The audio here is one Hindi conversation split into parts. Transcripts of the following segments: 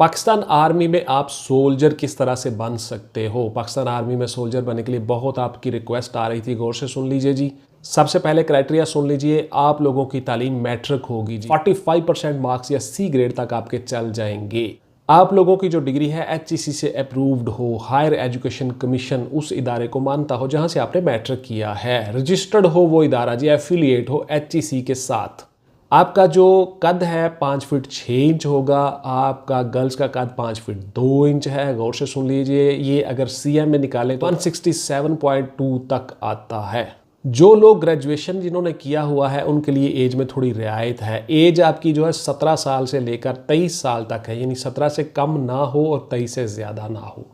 पाकिस्तान आर्मी में आप सोल्जर किस तरह से बन सकते हो। पाकिस्तान आर्मी में सोल्जर बनने के लिए बहुत आपकी रिक्वेस्ट आ रही थी, गौर से सुन लीजिए जी। सबसे पहले क्राइटेरिया सुन लीजिए, आप लोगों की तालीम मैट्रिक होगी जी। 45% मार्क्स या सी ग्रेड तक आपके चल जाएंगे। आप लोगों की जो डिग्री है HEC से अप्रूव्ड हो, हायर एजुकेशन कमीशन उस इदारे को मानता हो जहां से आपने मैट्रिक किया है, रजिस्टर्ड हो वो इदारा जी, एफिलिएट हो HEC के साथ। आपका जो कद है 5 फीट 6 इंच होगा। आपका गर्ल्स का कद 5 फीट 2 इंच है। गौर से सुन लीजिए, ये अगर CM में निकालें तो 167.2 तक आता है। जो लोग ग्रेजुएशन जिन्होंने किया हुआ है उनके लिए एज में थोड़ी रियायत है। एज आपकी जो है 17 साल से लेकर 23 साल तक है, यानी 17 से कम ना हो और 23 से ज़्यादा ना हो।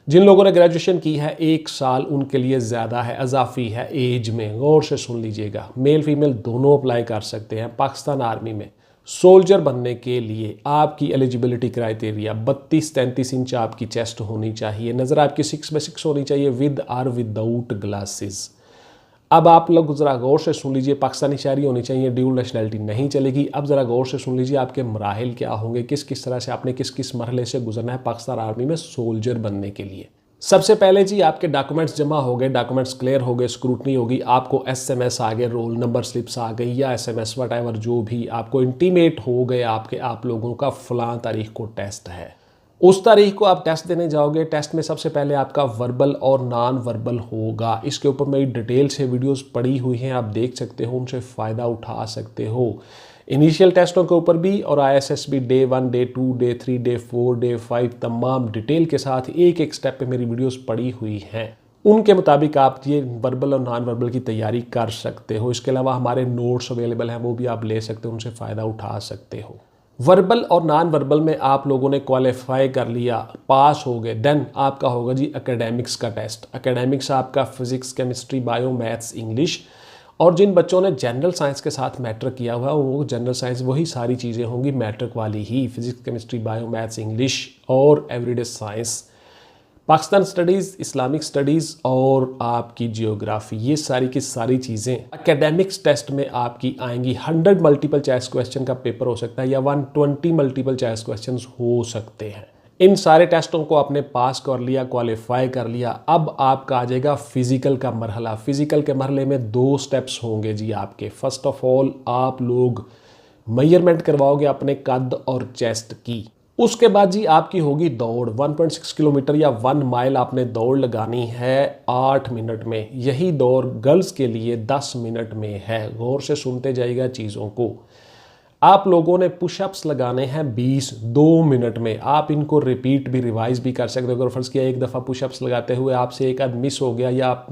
जिन लोगों ने ग्रेजुएशन की है 1 साल उनके लिए ज़्यादा है, अजाफी है एज में। गौर से सुन लीजिएगा, मेल फीमेल दोनों अप्लाई कर सकते हैं पाकिस्तान आर्मी में। सोल्जर बनने के लिए आपकी एलिजिबिलिटी क्राइटेरिया 32-33 इंच आपकी चेस्ट होनी चाहिए, नज़र आपकी 6/6 होनी चाहिए विद और विदाउट ग्लासेस। अब आप लोग ज़रा गौर से सुन लीजिए, पाकिस्तानी शहरी होनी चाहिए, ड्यूल नेशनलिटी नहीं चलेगी। अब ज़रा गौर से सुन लीजिए आपके मराहिल क्या होंगे, किस किस तरह से आपने किस किस मरहले से गुजरना है पाकिस्तान आर्मी में सोल्जर बनने के लिए। सबसे पहले जी आपके डॉक्यूमेंट्स जमा हो गए, डॉक्यूमेंट्स क्लियर हो गए, स्क्रूटनी होगी, आपको SMS आ गए, रोल नंबर स्लिप्स आ गई या SMS वट जो भी आपको इंटीमेट हो गए आपके आप लोगों का फ़लाँ तारीख को टेस्ट है। उस तारीख को आप टेस्ट देने जाओगे। टेस्ट में सबसे पहले आपका वर्बल और नॉन वर्बल होगा। इसके ऊपर मेरी डिटेल से वीडियोस पड़ी हुई हैं, आप देख सकते हो, उनसे फ़ायदा उठा सकते हो। इनिशियल टेस्टों के ऊपर भी और ISSB day 1, day 2, day 3, day 4, day 5 तमाम डिटेल के साथ एक एक स्टेप पे मेरी वीडियोस पड़ी हुई हैं। उनके मुताबिक आप ये वर्बल और नॉन वर्बल की तैयारी कर सकते हो। इसके अलावा हमारे नोट्स अवेलेबल हैं, वो भी आप ले सकते हो, उनसे फ़ायदा उठा सकते हो। वर्बल और नॉन वर्बल में आप लोगों ने क्वालिफाई कर लिया, पास हो गए, देन आपका होगा जी एकेडमिक्स का टेस्ट। एकेडमिक्स आपका physics, chemistry, bio, maths, English. और जिन बच्चों ने जनरल साइंस के साथ मैट्रिक किया हुआ है वो जनरल साइंस वही सारी चीज़ें होंगी मैट्रिक वाली ही, physics, chemistry, bio, maths, English और everyday science. Pakistan studies, Islamic studies और आपकी जियोग्राफी, ये सारी की सारी चीज़ें एकेडमिक्स टेस्ट में आपकी आएंगी। 100 मल्टीपल चॉइस क्वेश्चन का पेपर हो सकता है या 120 मल्टीपल चॉइस क्वेश्चन हो सकते हैं। इन सारे टेस्टों को आपने पास कर लिया, क्वालिफाई कर लिया। अब आपका आ जाएगा फिज़िकल का मरहला। फिज़िकल के मरहले में 2 स्टेप्स होंगे जी आपके। फर्स्ट ऑफ ऑल आप लोग मेजरमेंट करवाओगे अपने कद और चेस्ट की। उसके बाद जी आपकी होगी दौड़। 1.6 किलोमीटर या 1 माइल आपने दौड़ लगानी है 8 मिनट में। यही दौड़ गर्ल्स के लिए 10 मिनट में है। गौर से सुनते जाइएगा चीज़ों को। आप लोगों ने पुशअप्स लगाने हैं 20 2 मिनट में। आप इनको रिपीट भी रिवाइज भी कर सकते हो। अगर फर्ज किया एक दफ़ा पुशअप्स लगाते हुए आपसे एक आध मिस हो गया या आप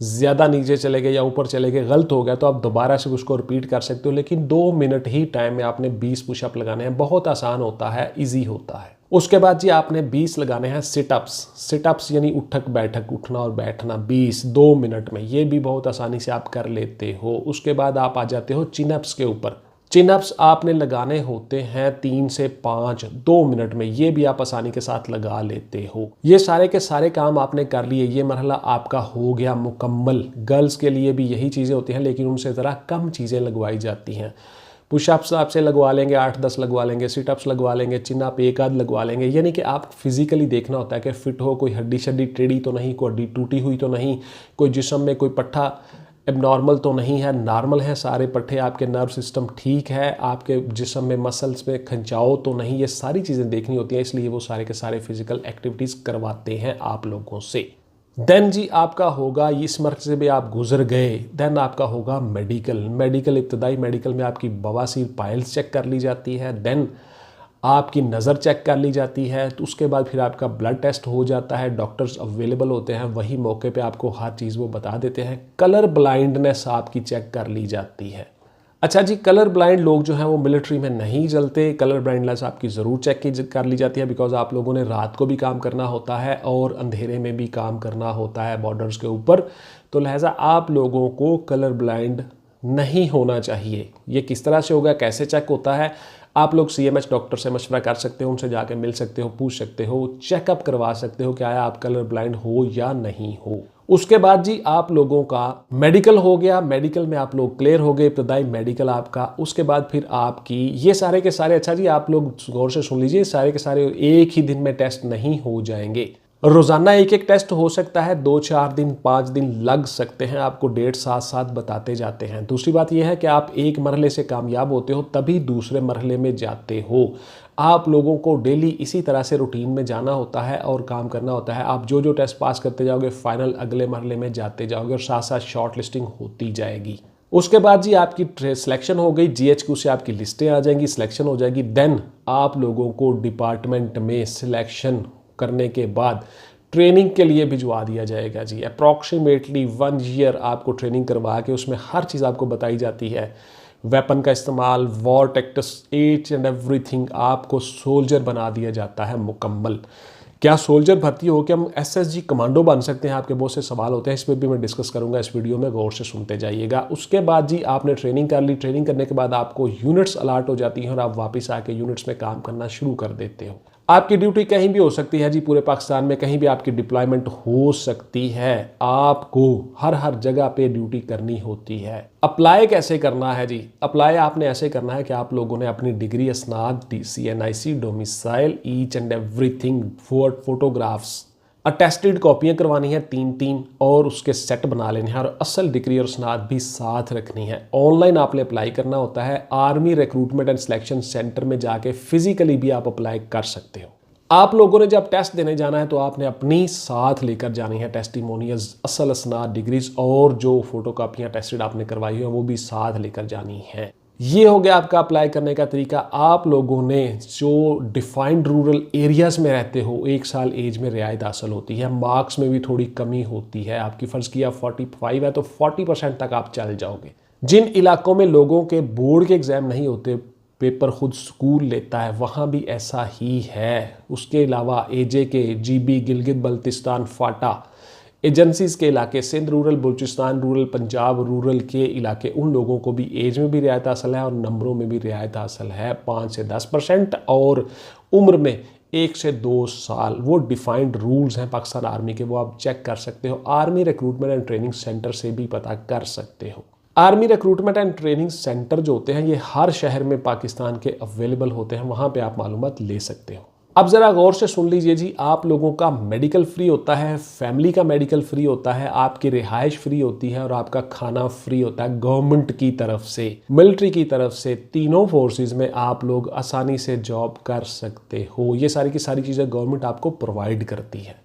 ज़्यादा नीचे चले गए या ऊपर चले गए, गलत हो गया, तो आप दोबारा से उसको रिपीट कर सकते हो। लेकिन 2 मिनट ही टाइम में आपने 20 पुशअप लगाने हैं। बहुत आसान होता है, इजी होता है। उसके बाद जी आपने 20 लगाने हैं सिटअप्स। सिटअप्स यानी उठक बैठक, उठना और बैठना 20 2 मिनट में। ये भी बहुत आसानी से आप कर लेते हो। उसके बाद आप आ जाते हो चिनअप्स के ऊपर। चिनअप्स आपने लगाने होते हैं 3 से 5 2 मिनट में। ये भी आप आसानी के साथ लगा लेते हो। ये सारे के सारे काम आपने कर लिए, ये मरहला आपका हो गया मुकम्मल। गर्ल्स के लिए भी यही चीज़ें होती हैं लेकिन उनसे ज़रा कम चीज़ें लगवाई जाती हैं। पुशअप्स आपसे लगवा लेंगे 8-10 लगवा लेंगे, सिटअप्स लगवा लेंगे, चिनअप एक आध लगवा लेंगे। यानी कि आप फिजिकली देखना होता है कि फिट हो, कोई हड्डी शड्डी टेढ़ी तो नहीं, कोई हड्डी टूटी हुई तो नहीं, कोई जिस्म में कोई पट्टा एबनॉर्मल तो नहीं है, नॉर्मल है सारे पट्टे, आपके नर्व सिस्टम ठीक है, आपके जिस्म में मसल्स में खंचाव तो नहीं। ये सारी चीज़ें देखनी होती हैं, इसलिए वो सारे के सारे फिजिकल एक्टिविटीज़ करवाते हैं आप लोगों से। देन जी आपका होगा, इस मर्कज़ से भी आप गुजर गए, देन आपका होगा मेडिकल। इब्तदाई मेडिकल में आपकी बवासीर पाइल्स चेक कर ली जाती है, देन आपकी नज़र चेक कर ली जाती है। तो उसके बाद फिर आपका ब्लड टेस्ट हो जाता है। डॉक्टर्स अवेलेबल होते हैं, वही मौके पे आपको हर चीज़ वो बता देते हैं। कलर ब्लाइंडनेस आपकी चेक कर ली जाती है। अच्छा जी, कलर ब्लाइंड लोग जो हैं वो मिलिट्री में नहीं चलते। कलर ब्लाइंडनेस आपकी ज़रूर चेक कर ली जाती है, बिकॉज आप लोगों ने रात को भी काम करना होता है और अंधेरे में भी काम करना होता है बॉर्डर्स के ऊपर। तो लिहाजा आप लोगों को कलर ब्लाइंड नहीं होना चाहिए। ये किस तरह से होगा, कैसे चेक होता है, आप लोग CMH डॉक्टर से मशवरा कर सकते हो, उनसे जाके मिल सकते हो, पूछ सकते हो, चेकअप करवा सकते हो कि आया आप कलर ब्लाइंड हो या नहीं हो। उसके बाद जी आप लोगों का मेडिकल हो गया, मेडिकल में आप लोग क्लियर हो गए, इब्तदाई मेडिकल आपका। उसके बाद फिर आपकी ये सारे के सारे, अच्छा जी आप लोग गौर से सुन लीजिए, सारे के सारे एक ही दिन में टेस्ट नहीं हो जाएंगे। रोजाना एक एक टेस्ट हो सकता है, 2-4 दिन 5 दिन लग सकते हैं, आपको डेट साथ साथ बताते जाते हैं। दूसरी बात यह है कि आप एक मरहले से कामयाब होते हो तभी दूसरे मरहले में जाते हो। आप लोगों को डेली इसी तरह से रूटीन में जाना होता है और काम करना होता है। आप जो जो टेस्ट पास करते जाओगे फाइनल अगले मरहले में जाते जाओगे और साथ साथ शॉर्ट लिस्टिंग होती जाएगी। उसके बाद जी आपकी सिलेक्शन हो गई, GHQ से आपकी लिस्टें आ जाएंगी, सिलेक्शन हो जाएगी। देन आप लोगों को डिपार्टमेंट में सिलेक्शन करने के बाद ट्रेनिंग के लिए भिजवा दिया जाएगा जी। अप्रॉक्सीमेटली 1 ईयर आपको ट्रेनिंग करवा के उसमें हर चीज़ आपको बताई जाती है, वेपन का इस्तेमाल, war tactics, each and everything. आपको सोल्जर बना दिया जाता है मुकम्मल। क्या सोल्जर भर्ती हो कि हम SSG कमांडो बन सकते हैं? आपके बहुत से सवाल होते हैं, इस पर भी मैं डिस्कस करूंगा इस वीडियो में, गौर से सुनते जाइएगा। उसके बाद जी आपने ट्रेनिंग कर ली, ट्रेनिंग करने के बाद आपको यूनिट्स अलाट हो जाती हैं और आप वापस आके यूनिट्स में काम करना शुरू कर देते हो। आपकी ड्यूटी कहीं भी हो सकती है जी, पूरे पाकिस्तान में कहीं भी आपकी डिप्लॉयमेंट हो सकती है। आपको हर जगह पे ड्यूटी करनी होती है। अप्लाई कैसे करना है जी? अप्लाई आपने ऐसे करना है कि आप लोगों ने अपनी डिग्री, स्नात, CNIC, domicile, each and everything, photographs, attested कॉपियाँ करवानी है 3-3 और उसके सेट बना लेने हैं और असल डिग्री और स्नात भी साथ रखनी है। ऑनलाइन आपने अप्लाई करना होता है। Army recruitment and selection centre में जाके फिजिकली भी आप अप्लाई कर सकते हो। आप लोगों ने जब टेस्ट देने जाना है तो आपने अपनी साथ लेकर जानी है टेस्टिमोनियल्स, असल स्नात डिग्रीज और जो फोटो कापियाँ टेस्टेड आपने करवाई है वो भी साथ लेकर जानी है। ये हो गया आपका अप्लाई करने का तरीका। आप लोगों ने जो डिफाइंड रूरल एरियाज़ में रहते हो, 1 साल एज में रियायत हासिल होती है, मार्क्स में भी थोड़ी कमी होती है। आपकी फ़र्ज़ किया 45 है तो 40% तक आप चल जाओगे। जिन इलाकों में लोगों के बोर्ड के एग्ज़ाम नहीं होते, पेपर खुद स्कूल लेता है, वहाँ भी ऐसा ही है। उसके अलावा AJK, GB, Gilgit Baltistan, FATA agencies के इलाके, Sindh rural, Balochistan rural, Punjab rural के इलाके, उन लोगों को भी एज में भी रियायत हासिल है और नंबरों में भी रियायत हासिल है 5 से 10% और उम्र में 1 से 2 साल। वो डिफाइंड रूल्स हैं पाकिस्तान आर्मी के, वो आप चेक कर सकते हो। Army recruitment and training centre से भी पता कर सकते हो। Army recruitment and training centre जो होते हैं ये हर शहर में पाकिस्तान के अवेलेबल होते हैं, वहाँ पे आप मालूमात ले सकते हो। अब ज़रा गौर से सुन लीजिए जी, आप लोगों का मेडिकल फ्री होता है, फैमिली का मेडिकल फ्री होता है, आपकी रिहाइश फ्री होती है और आपका खाना फ्री होता है गवर्नमेंट की तरफ से, मिलिट्री की तरफ से। तीनों फोर्सेस में आप लोग आसानी से जॉब कर सकते हो। ये सारी की सारी चीज़ें गवर्नमेंट आपको प्रोवाइड करती है।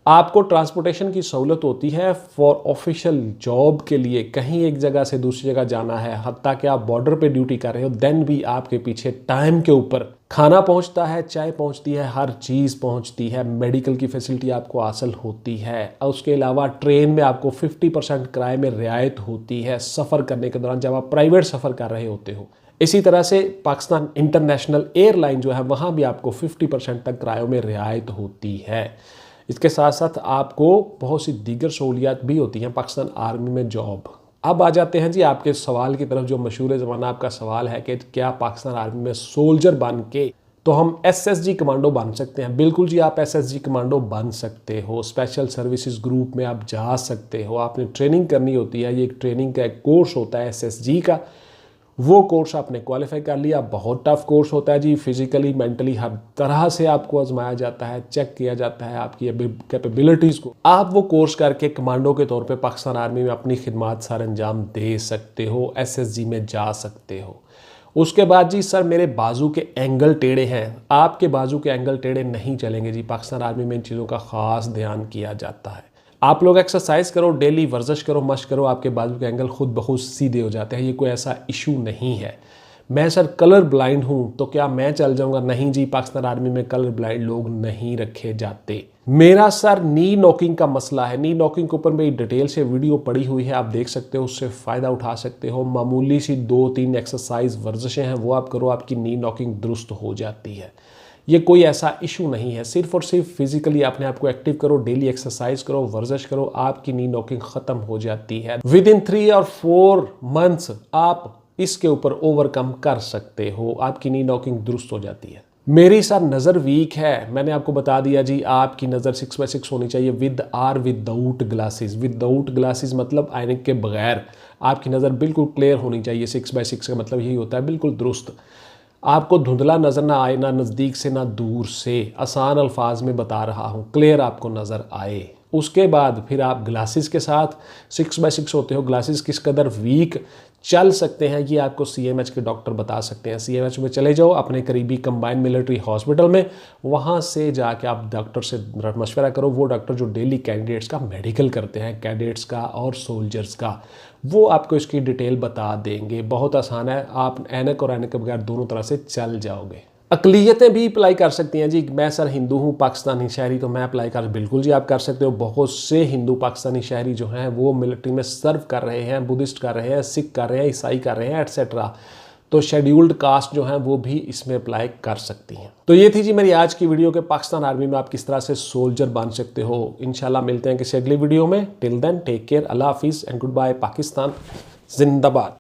आपको ट्रांसपोर्टेशन की सहूलत होती है फॉर ऑफिशियल जॉब के लिए, कहीं एक जगह से दूसरी जगह जाना है, हत्ता कि आप बॉर्डर पे ड्यूटी कर रहे हो, देन भी आपके पीछे टाइम के ऊपर खाना पहुंचता है, चाय पहुंचती है, हर चीज़ पहुंचती है, मेडिकल की फैसिलिटी आपको हासिल होती है। और उसके अलावा ट्रेन में आपको 50% किराए में रियायत होती है सफ़र करने के दौरान, जब आप प्राइवेट सफ़र कर रहे होते हो। इसी तरह से पाकिस्तान इंटरनेशनल एयरलाइन जो है वहाँ भी आपको 50% तक किरायों में रियायत होती है। इसके साथ साथ आपको बहुत सी दीगर सहूलियात भी होती हैं पाकिस्तान आर्मी में जॉब। अब आ जाते हैं जी आपके सवाल की तरफ, जो मशहूर ज़माना आपका सवाल है कि क्या पाकिस्तान आर्मी में सोल्जर बन के तो हम SSG कमांडो बन सकते हैं? बिल्कुल जी, आप SSG कमांडो बन सकते हो। स्पेशल सर्विसेज ग्रुप में आप जा सकते हो। आपने ट्रेनिंग करनी होती है, ये एक ट्रेनिंग का एक कोर्स होता है SSG का। वो कोर्स आपने क्वालिफाई कर लिया, बहुत टफ कोर्स होता है जी, फिजिकली मेंटली हर तरह से आपको आजमाया जाता है, चेक किया जाता है आपकी कैपेबिलिटीज़ को। आप वो कोर्स करके कमांडो के तौर पे पाकिस्तान आर्मी में अपनी खिदमत सर अंजाम दे सकते हो, SSG में जा सकते हो। उसके बाद जी सर मेरे बाजू के एंगल टेढ़े हैं, आपके बाजू के एंगल टेढ़े नहीं चलेंगे जी। पाकिस्तान आर्मी में इन चीज़ों का ख़ास ध्यान किया जाता है। आप लोग एक्सरसाइज करो, डेली वर्जिश करो, मशक करो, आपके बाजू के एंगल खुद ब खुद सीधे हो जाते हैं। ये कोई ऐसा इशू नहीं है। मैं सर कलर ब्लाइंड हूँ तो क्या मैं चल जाऊँगा? नहीं जी, पाकिस्तान आर्मी में कलर ब्लाइंड लोग नहीं रखे जाते। मेरा सर नी नॉकिंग का मसला है। नी नॉकिंग के ऊपर मेरी डिटेल से वीडियो पड़ी हुई है, आप देख सकते हो, उससे फ़ायदा उठा सकते हो। मामूली सी 2-3 एक्सरसाइज वर्जिशें हैं, वो आप करो, आपकी नी नॉकिंग दुरुस्त हो जाती है। ये कोई ऐसा इशू नहीं है। सिर्फ और सिर्फ फिजिकली अपने आप को एक्टिव करो, डेली एक्सरसाइज करो, वर्जिश करो, आपकी नी नॉकिंग ख़त्म हो जाती है। विद इन 3 और 4 मंथ्स आप इसके ऊपर ओवरकम कर सकते हो, आपकी नी नॉकिंग दुरुस्त हो जाती है। मेरी सर नज़र वीक है, मैंने आपको बता दिया जी, आपकी नज़र 6/6 होनी चाहिए with or without glasses. Without glasses मतलब ऐनक के बगैर आपकी नज़र बिल्कुल क्लियर होनी चाहिए। 6/6 का मतलब यही होता है बिल्कुल दुरुस्त। आपको धुंधला नज़र ना आए, ना नज़दीक से ना दूर से, आसान अल्फाज में बता रहा हूँ, क्लियर आपको नज़र आए। उसके बाद फिर आप ग्लासेस के साथ 6/6 होते हो, ग्लासेस किस कदर वीक चल सकते हैं ये आपको CMH के डॉक्टर बता सकते हैं। CMH में चले जाओ अपने करीबी कंबाइंड मिलिट्री हॉस्पिटल में, वहाँ से जाके आप डॉक्टर से मशवरा करो। वो डॉक्टर जो डेली कैंडिडेट्स का मेडिकल करते हैं, कैडेट्स का और सोल्जर्स का, वो आपको इसकी डिटेल बता देंगे। बहुत आसान है, आप ऐनक और ऐनक के बगैर दोनों तरह से चल जाओगे। अकलियतें भी अप्लाई कर सकती हैं जी। मैं सर हिंदू हूँ, पाकिस्तानी शहरी, तो मैं अप्लाई कर, बिल्कुल जी आप कर सकते हो। बहुत से हिंदू पाकिस्तानी शहरी जो हैं वो मिलिट्री में सर्व कर रहे हैं, बुद्धिस्ट कर रहे हैं, सिख कर रहे हैं, ईसाई कर रहे हैं, एट्सेट्रा। तो शेड्यूल्ड कास्ट जो हैं वो भी इसमें अप्लाई कर सकती हैं। तो ये थी जी मेरी आज की वीडियो के पाकिस्तान आर्मी में आप किस तरह से सोल्जर बन सकते हो। इंशाल्लाह मिलते हैं किसी अगली वीडियो में। टिल देन टेक केयर, अल्लाह हाफिज़ एंड गुड बाय। पाकिस्तान जिंदाबाद।